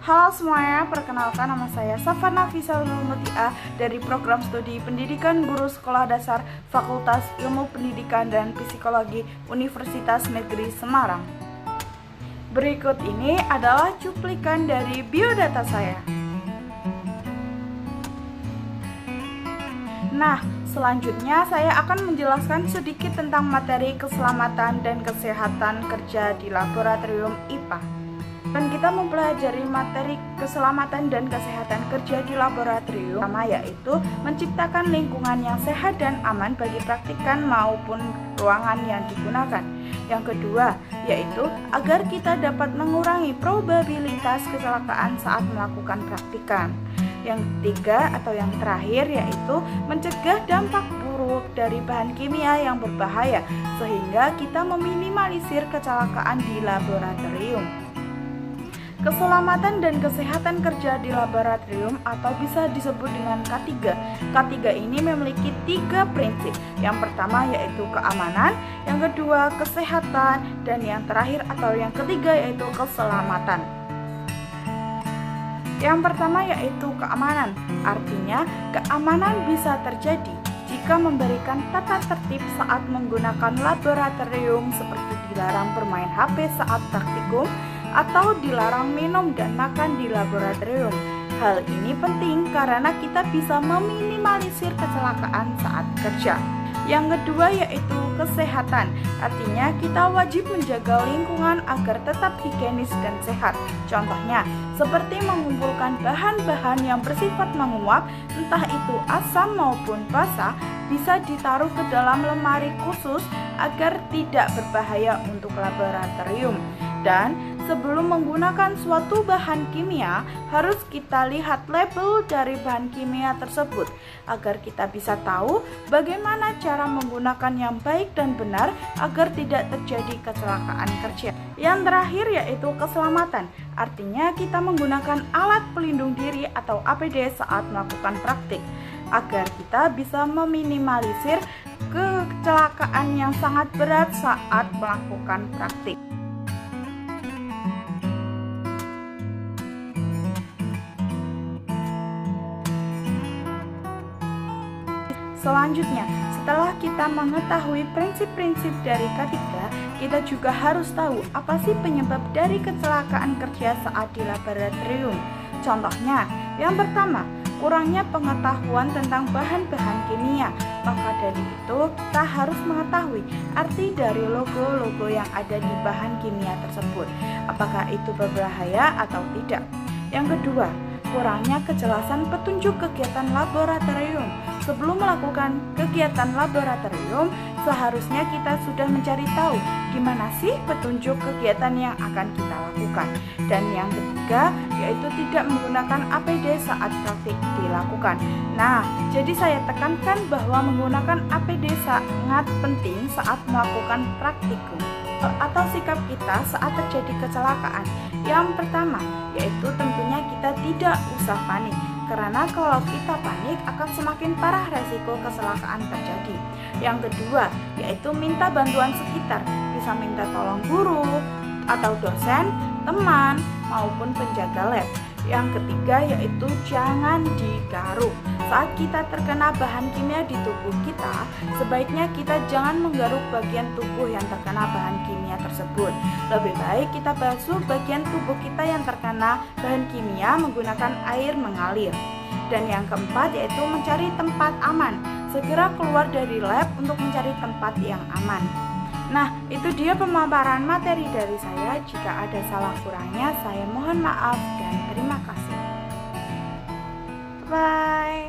Halo semuanya, perkenalkan nama saya Safana Fisal Mutia dari Program Studi Pendidikan Guru Sekolah Dasar Fakultas Ilmu Pendidikan dan Psikologi Universitas Negeri Semarang. Berikut ini adalah cuplikan dari biodata saya. Nah, selanjutnya saya akan menjelaskan sedikit tentang materi keselamatan dan kesehatan kerja di laboratorium IPA. Dan kita mempelajari materi keselamatan dan kesehatan kerja di laboratorium, pertama yaitu menciptakan lingkungan yang sehat dan aman bagi praktikan maupun ruangan yang digunakan. Yang kedua yaitu agar kita dapat mengurangi probabilitas kecelakaan saat melakukan praktikan. Yang ketiga atau yang terakhir yaitu mencegah dampak buruk dari bahan kimia yang berbahaya sehingga kita meminimalisir kecelakaan di laboratorium. Keselamatan dan kesehatan kerja di laboratorium atau bisa disebut dengan K3. K3 ini memiliki 3 prinsip. Yang pertama yaitu keamanan, yang kedua kesehatan, dan yang terakhir atau yang ketiga yaitu keselamatan. Yang pertama yaitu keamanan. Artinya, keamanan bisa terjadi jika memberikan tata tertib saat menggunakan laboratorium seperti dilarang bermain HP saat praktikum atau dilarang minum dan makan di laboratorium. Hal ini penting karena kita bisa meminimalisir kecelakaan saat kerja. Yang kedua yaitu kesehatan. Artinya kita wajib menjaga lingkungan agar tetap higienis dan sehat. Contohnya, seperti mengumpulkan bahan-bahan yang bersifat menguap, entah itu asam maupun basa, bisa ditaruh ke dalam lemari khusus agar tidak berbahaya untuk laboratorium. Dan sebelum menggunakan suatu bahan kimia, harus kita lihat label dari bahan kimia tersebut agar kita bisa tahu bagaimana cara menggunakan yang baik dan benar agar tidak terjadi kecelakaan kerja. Yang terakhir yaitu keselamatan. Artinya kita menggunakan alat pelindung diri atau APD saat melakukan praktik agar kita bisa meminimalisir kecelakaan yang sangat berat saat melakukan praktik. Selanjutnya, setelah kita mengetahui prinsip-prinsip dari K3, kita juga harus tahu apa sih penyebab dari kecelakaan kerja saat di laboratorium. Contohnya, yang pertama, kurangnya pengetahuan tentang bahan-bahan kimia. Maka dari itu, kita harus mengetahui arti dari logo-logo yang ada di bahan kimia tersebut. Apakah itu berbahaya atau tidak? Yang kedua, kurangnya kejelasan petunjuk kegiatan laboratorium. Sebelum melakukan kegiatan laboratorium, seharusnya kita sudah mencari tahu gimana sih petunjuk kegiatan yang akan kita lakukan. Dan yang ketiga, yaitu tidak menggunakan APD saat praktik dilakukan. Nah, jadi saya tekankan bahwa menggunakan APD sangat penting saat melakukan praktikum atau sikap kita saat terjadi kecelakaan. Yang pertama, yaitu tentunya kita tidak usah panik. Karena kalau kita panik akan semakin parah resiko kecelakaan terjadi. Yang kedua, yaitu minta bantuan sekitar. Bisa minta tolong guru atau dosen, teman, maupun penjaga lab. Yang ketiga yaitu jangan digaruk. Saat kita terkena bahan kimia di tubuh kita, sebaiknya kita jangan menggaruk bagian tubuh yang terkena bahan kimia tersebut. Lebih baik kita basuh bagian tubuh kita yang terkena bahan kimia menggunakan air mengalir. Dan yang keempat yaitu mencari tempat aman. Segera keluar dari lab untuk mencari tempat yang aman. Nah, itu dia pemaparan materi dari saya. Jika ada salah kurangnya, saya mohon maaf dan terima kasih. Bye.